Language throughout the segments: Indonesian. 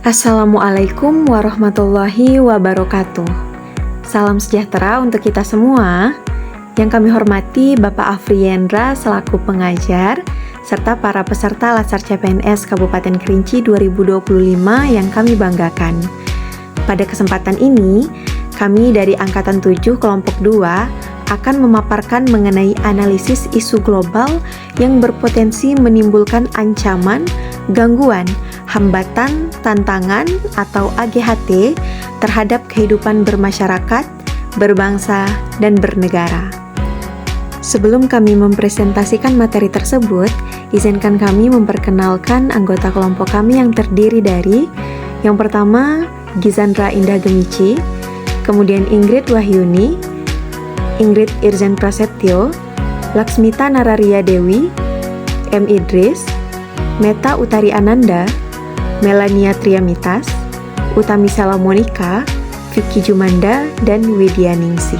Assalamualaikum warahmatullahi wabarakatuh. Salam sejahtera untuk kita semua. Yang kami hormati Bapak Afriyendra selaku pengajar, serta para peserta Latsar CPNS Kabupaten Kerinci 2025 yang kami banggakan. Pada kesempatan ini, kami dari Angkatan 7 Kelompok 2 akan memaparkan mengenai analisis isu global yang berpotensi menimbulkan ancaman, gangguan, hambatan, tantangan, atau AGHT terhadap kehidupan bermasyarakat, berbangsa, dan bernegara. Sebelum kami mempresentasikan materi tersebut, izinkan kami memperkenalkan anggota kelompok kami yang terdiri dari yang pertama, Gizandra Indah Gemici, kemudian Ingrid Wahyuni, Ingrid Irzen Prasetyo, Laksmita Nararia Dewi, M. Idris, Meta Utari Ananda, Melania Triamitas, Utami Sela Monika, Vicky Jumanda, dan Widya Ningsih.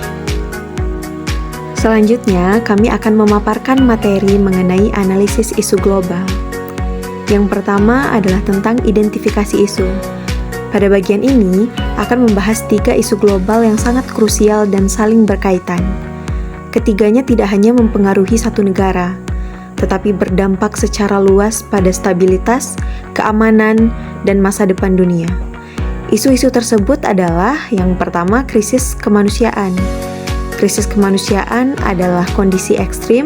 Selanjutnya, kami akan memaparkan materi mengenai analisis isu global. Yang pertama adalah tentang identifikasi isu. Pada bagian ini, akan membahas 3 isu global yang sangat krusial dan saling berkaitan. Ketiganya tidak hanya mempengaruhi satu negara, tetapi berdampak secara luas pada stabilitas, keamanan, dan masa depan dunia. Isu-isu tersebut adalah yang pertama, krisis kemanusiaan. Krisis kemanusiaan adalah kondisi ekstrim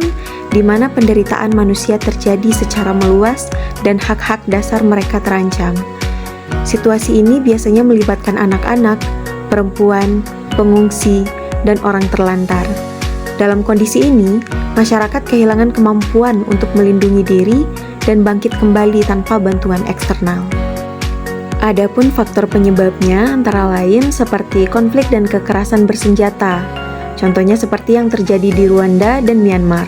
di mana penderitaan manusia terjadi secara meluas dan hak-hak dasar mereka terancam. Situasi ini biasanya melibatkan anak-anak, perempuan, pengungsi, dan orang terlantar. Dalam kondisi ini, masyarakat kehilangan kemampuan untuk melindungi diri dan bangkit kembali tanpa bantuan eksternal. Adapun faktor penyebabnya antara lain seperti konflik dan kekerasan bersenjata. Contohnya seperti yang terjadi di Rwanda dan Myanmar,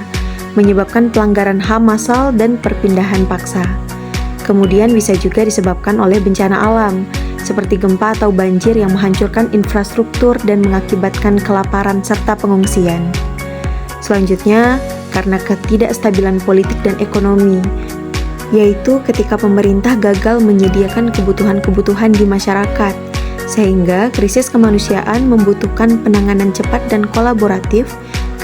menyebabkan pelanggaran HAM massal dan perpindahan paksa. Kemudian bisa juga disebabkan oleh bencana alam, seperti gempa atau banjir yang menghancurkan infrastruktur dan mengakibatkan kelaparan serta pengungsian. Selanjutnya, karena ketidakstabilan politik dan ekonomi, yaitu ketika pemerintah gagal menyediakan kebutuhan-kebutuhan di masyarakat, sehingga krisis kemanusiaan membutuhkan penanganan cepat dan kolaboratif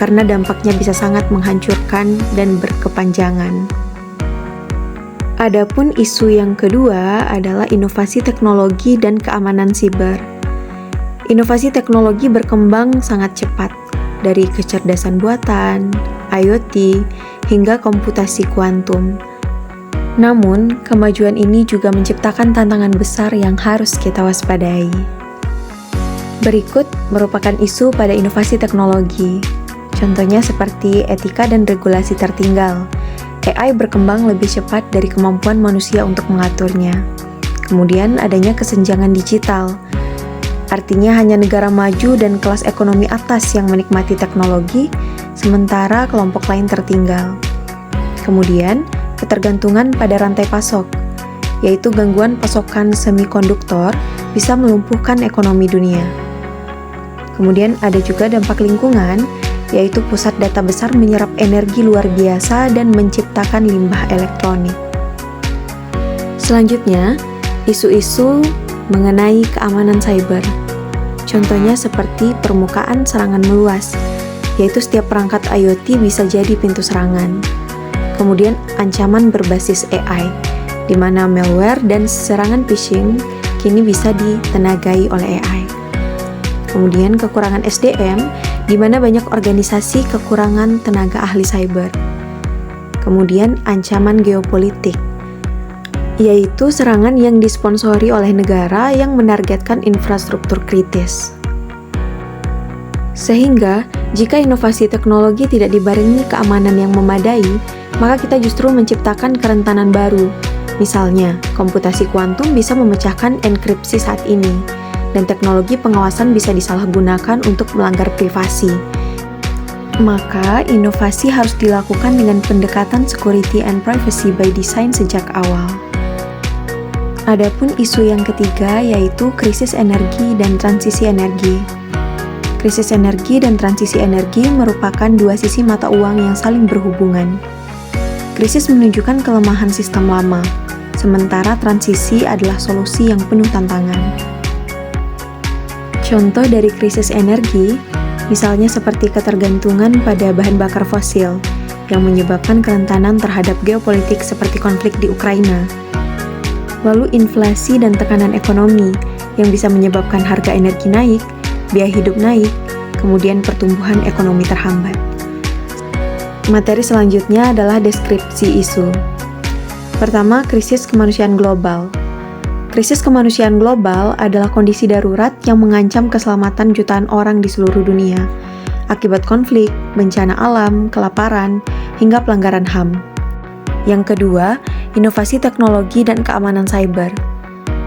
karena dampaknya bisa sangat menghancurkan dan berkepanjangan. Adapun isu yang kedua adalah inovasi teknologi dan keamanan siber. Inovasi teknologi berkembang sangat cepat, dari kecerdasan buatan, IoT, hingga komputasi kuantum. Namun, kemajuan ini juga menciptakan tantangan besar yang harus kita waspadai. Berikut merupakan isu pada inovasi teknologi. Contohnya seperti etika dan regulasi tertinggal. AI berkembang lebih cepat dari kemampuan manusia untuk mengaturnya. Kemudian adanya kesenjangan digital. Artinya hanya negara maju dan kelas ekonomi atas yang menikmati teknologi, sementara kelompok lain tertinggal. Kemudian, ketergantungan pada rantai pasok, yaitu gangguan pasokan semikonduktor bisa melumpuhkan ekonomi dunia. Kemudian ada juga dampak lingkungan, yaitu pusat data besar menyerap energi luar biasa dan menciptakan limbah elektronik. Selanjutnya, isu-isu mengenai keamanan cyber. Contohnya seperti permukaan serangan meluas, yaitu setiap perangkat IoT bisa jadi pintu serangan. Kemudian ancaman berbasis AI, di mana malware dan serangan phishing kini bisa ditenagai oleh AI. Kemudian kekurangan SDM, di mana banyak organisasi kekurangan tenaga ahli cyber. Kemudian ancaman geopolitik, yaitu serangan yang disponsori oleh negara yang menargetkan infrastruktur kritis. Sehingga, jika inovasi teknologi tidak dibarengi keamanan yang memadai, maka kita justru menciptakan kerentanan baru. Misalnya, komputasi kuantum bisa memecahkan enkripsi saat ini, dan teknologi pengawasan bisa disalahgunakan untuk melanggar privasi. Maka, inovasi harus dilakukan dengan pendekatan security and privacy by design sejak awal. Adapun isu yang ketiga yaitu krisis energi dan transisi energi. Krisis energi dan transisi energi merupakan dua sisi mata uang yang saling berhubungan. Krisis menunjukkan kelemahan sistem lama, sementara transisi adalah solusi yang penuh tantangan. Contoh dari krisis energi, misalnya seperti ketergantungan pada bahan bakar fosil, yang menyebabkan kerentanan terhadap geopolitik seperti konflik di Ukraina. Lalu inflasi dan tekanan ekonomi yang bisa menyebabkan harga energi naik, biaya hidup naik, kemudian pertumbuhan ekonomi terhambat. Materi selanjutnya adalah deskripsi isu. Pertama, krisis kemanusiaan global. Krisis kemanusiaan global adalah kondisi darurat yang mengancam keselamatan jutaan orang di seluruh dunia akibat konflik, bencana alam, kelaparan, hingga pelanggaran HAM. Yang kedua, inovasi teknologi dan keamanan cyber.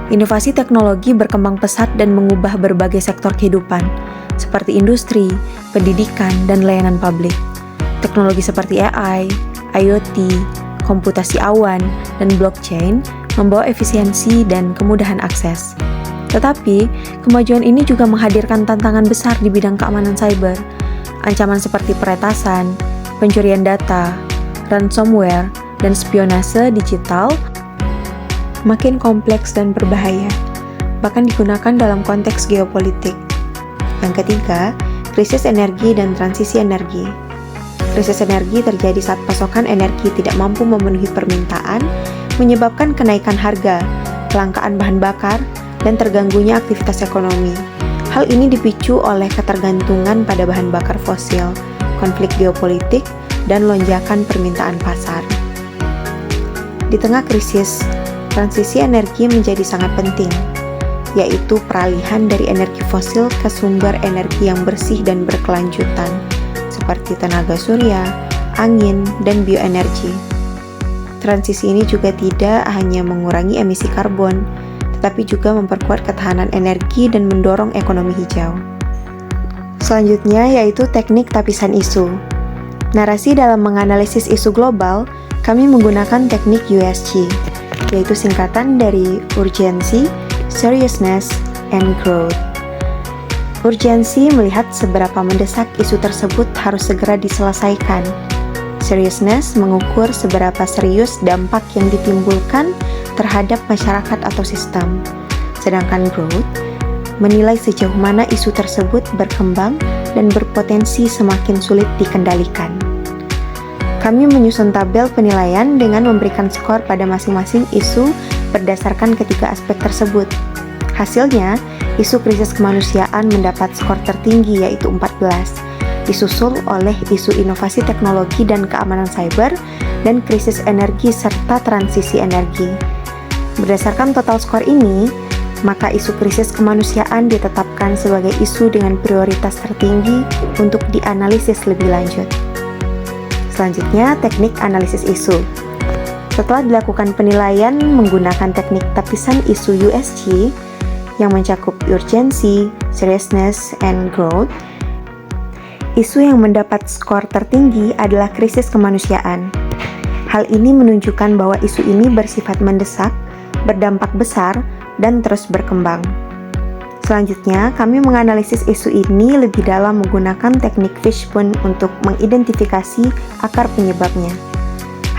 Inovasi teknologi berkembang pesat dan mengubah berbagai sektor kehidupan, seperti industri, pendidikan, dan layanan publik. Teknologi seperti AI, IoT, komputasi awan, dan blockchain membawa efisiensi dan kemudahan akses. Tetapi, kemajuan ini juga menghadirkan tantangan besar di bidang keamanan cyber. Ancaman seperti peretasan, pencurian data, ransomware, dan spionase digital makin kompleks dan berbahaya, bahkan digunakan dalam konteks geopolitik. Yang ketiga, krisis energi dan transisi energi. Krisis energi terjadi saat pasokan energi tidak mampu memenuhi permintaan, menyebabkan kenaikan harga, kelangkaan bahan bakar, dan terganggunya aktivitas ekonomi. Hal ini dipicu oleh ketergantungan pada bahan bakar fosil, konflik geopolitik, dan lonjakan permintaan pasar. Di tengah krisis, transisi energi menjadi sangat penting, yaitu peralihan dari energi fosil ke sumber energi yang bersih dan berkelanjutan, seperti tenaga surya, angin, dan bioenergi. Transisi ini juga tidak hanya mengurangi emisi karbon, tetapi juga memperkuat ketahanan energi dan mendorong ekonomi hijau. Selanjutnya yaitu teknik tapisan isu. Narasi dalam menganalisis isu global, kami menggunakan teknik USG, yaitu singkatan dari Urgency, Seriousness, and Growth. Urgensi melihat seberapa mendesak isu tersebut harus segera diselesaikan. Seriousness mengukur seberapa serius dampak yang ditimbulkan terhadap masyarakat atau sistem. Sedangkan growth menilai sejauh mana isu tersebut berkembang dan berpotensi semakin sulit dikendalikan. Kami menyusun tabel penilaian dengan memberikan skor pada masing-masing isu berdasarkan ketiga aspek tersebut. Hasilnya, isu krisis kemanusiaan mendapat skor tertinggi yaitu 14, disusul oleh isu inovasi teknologi dan keamanan cyber, dan krisis energi serta transisi energi. Berdasarkan total skor ini, maka isu krisis kemanusiaan ditetapkan sebagai isu dengan prioritas tertinggi untuk dianalisis lebih lanjut. Selanjutnya, teknik analisis isu. Setelah dilakukan penilaian menggunakan teknik tapisan isu USG yang mencakup urgency, seriousness, and growth, isu yang mendapat skor tertinggi adalah krisis kemanusiaan. Hal ini menunjukkan bahwa isu ini bersifat mendesak, berdampak besar, dan terus berkembang. Selanjutnya, kami menganalisis isu ini lebih dalam menggunakan teknik Fishbone untuk mengidentifikasi akar penyebabnya.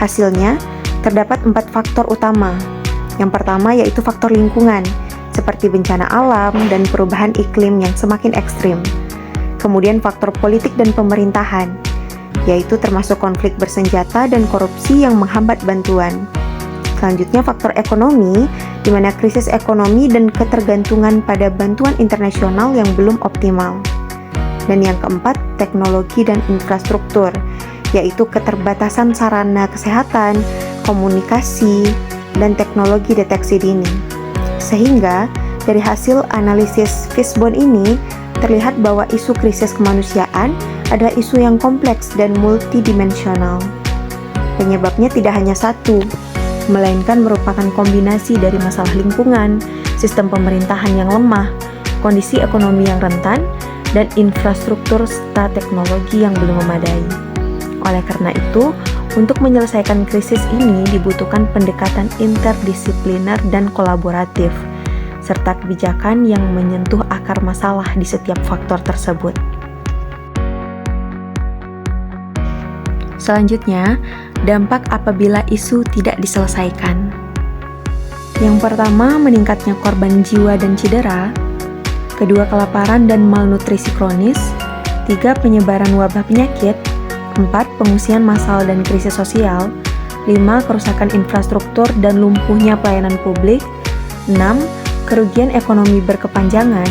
Hasilnya, terdapat 4 faktor utama. Yang pertama yaitu faktor lingkungan, seperti bencana alam dan perubahan iklim yang semakin ekstrim. Kemudian faktor politik dan pemerintahan, yaitu termasuk konflik bersenjata dan korupsi yang menghambat bantuan. Selanjutnya faktor ekonomi, di mana krisis ekonomi dan ketergantungan pada bantuan internasional yang belum optimal. Dan yang keempat, teknologi dan infrastruktur, yaitu keterbatasan sarana kesehatan, komunikasi, dan teknologi deteksi dini. Sehingga, dari hasil analisis Fishbone ini, terlihat bahwa isu krisis kemanusiaan adalah isu yang kompleks dan multidimensional. Penyebabnya tidak hanya satu, melainkan merupakan kombinasi dari masalah lingkungan, sistem pemerintahan yang lemah, kondisi ekonomi yang rentan, dan infrastruktur serta teknologi yang belum memadai. Oleh karena itu, untuk menyelesaikan krisis ini dibutuhkan pendekatan interdisipliner dan kolaboratif, serta kebijakan yang menyentuh akar masalah di setiap faktor tersebut. Selanjutnya, dampak apabila isu tidak diselesaikan. Yang pertama, meningkatnya korban jiwa dan cedera. Kedua, kelaparan dan malnutrisi kronis. Tiga, penyebaran wabah penyakit. Empat, pengungsian massal dan krisis sosial. Lima, kerusakan infrastruktur dan lumpuhnya pelayanan publik. Enam, kerugian ekonomi berkepanjangan.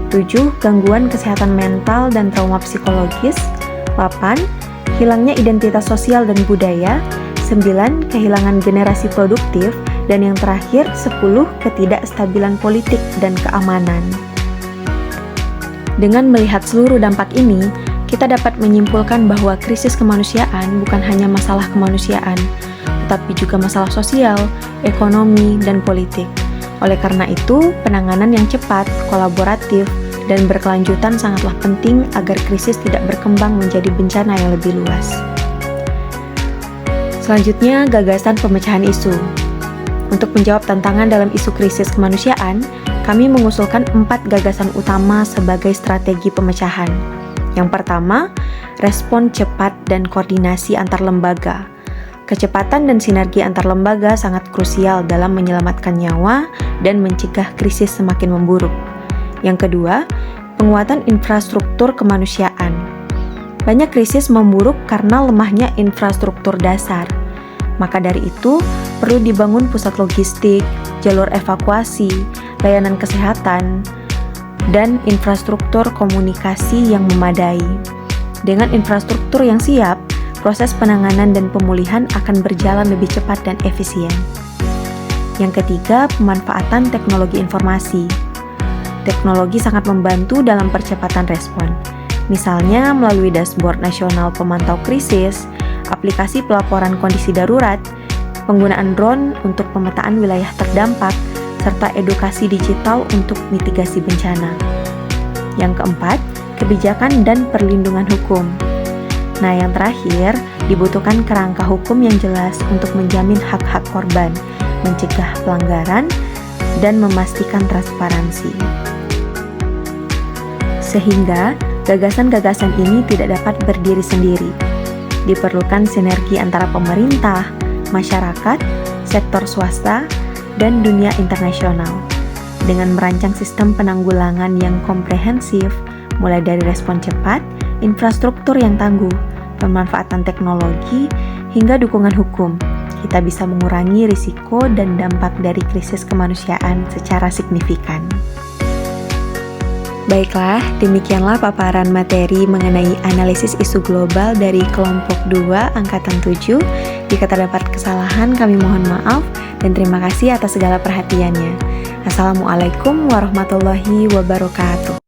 Tujuh, gangguan kesehatan mental dan trauma psikologis. 8. Hilangnya identitas sosial dan budaya. 9. Kehilangan generasi produktif. Dan yang terakhir, 10. Ketidakstabilan politik dan keamanan. Dengan melihat seluruh dampak ini, kita dapat menyimpulkan bahwa krisis kemanusiaan bukan hanya masalah kemanusiaan, tetapi juga masalah sosial, ekonomi, dan politik. Oleh karena itu, penanganan yang cepat, kolaboratif, dan berkelanjutan sangatlah penting agar krisis tidak berkembang menjadi bencana yang lebih luas. Selanjutnya, gagasan pemecahan isu. Untuk menjawab tantangan dalam isu krisis kemanusiaan, kami mengusulkan 4 gagasan utama sebagai strategi pemecahan. Yang pertama, respon cepat dan koordinasi antar lembaga. Kecepatan dan sinergi antar lembaga sangat krusial dalam menyelamatkan nyawa dan mencegah krisis semakin memburuk. Yang kedua, penguatan infrastruktur kemanusiaan. Banyak krisis memburuk karena lemahnya infrastruktur dasar. Maka dari itu, perlu dibangun pusat logistik, jalur evakuasi, layanan kesehatan, dan infrastruktur komunikasi yang memadai. Dengan infrastruktur yang siap, proses penanganan dan pemulihan akan berjalan lebih cepat dan efisien. Yang ketiga, pemanfaatan teknologi informasi. Teknologi sangat membantu dalam percepatan respon. Misalnya melalui dashboard nasional pemantau krisis, aplikasi pelaporan kondisi darurat, penggunaan drone untuk pemetaan wilayah terdampak, serta edukasi digital untuk mitigasi bencana. Yang keempat, kebijakan dan perlindungan hukum. Nah, yang terakhir, dibutuhkan kerangka hukum yang jelas untuk menjamin hak-hak korban, mencegah pelanggaran, dan memastikan transparansi. Sehingga, gagasan-gagasan ini tidak dapat berdiri sendiri. Diperlukan sinergi antara pemerintah, masyarakat, sektor swasta, dan dunia internasional. Dengan merancang sistem penanggulangan yang komprehensif, mulai dari respon cepat, infrastruktur yang tangguh, pemanfaatan teknologi, hingga dukungan hukum, kita bisa mengurangi risiko dan dampak dari krisis kemanusiaan secara signifikan. Baiklah, demikianlah paparan materi mengenai analisis isu global dari kelompok 2 Angkatan 7. Jika terdapat kesalahan, kami mohon maaf dan terima kasih atas segala perhatiannya. Assalamualaikum warahmatullahi wabarakatuh.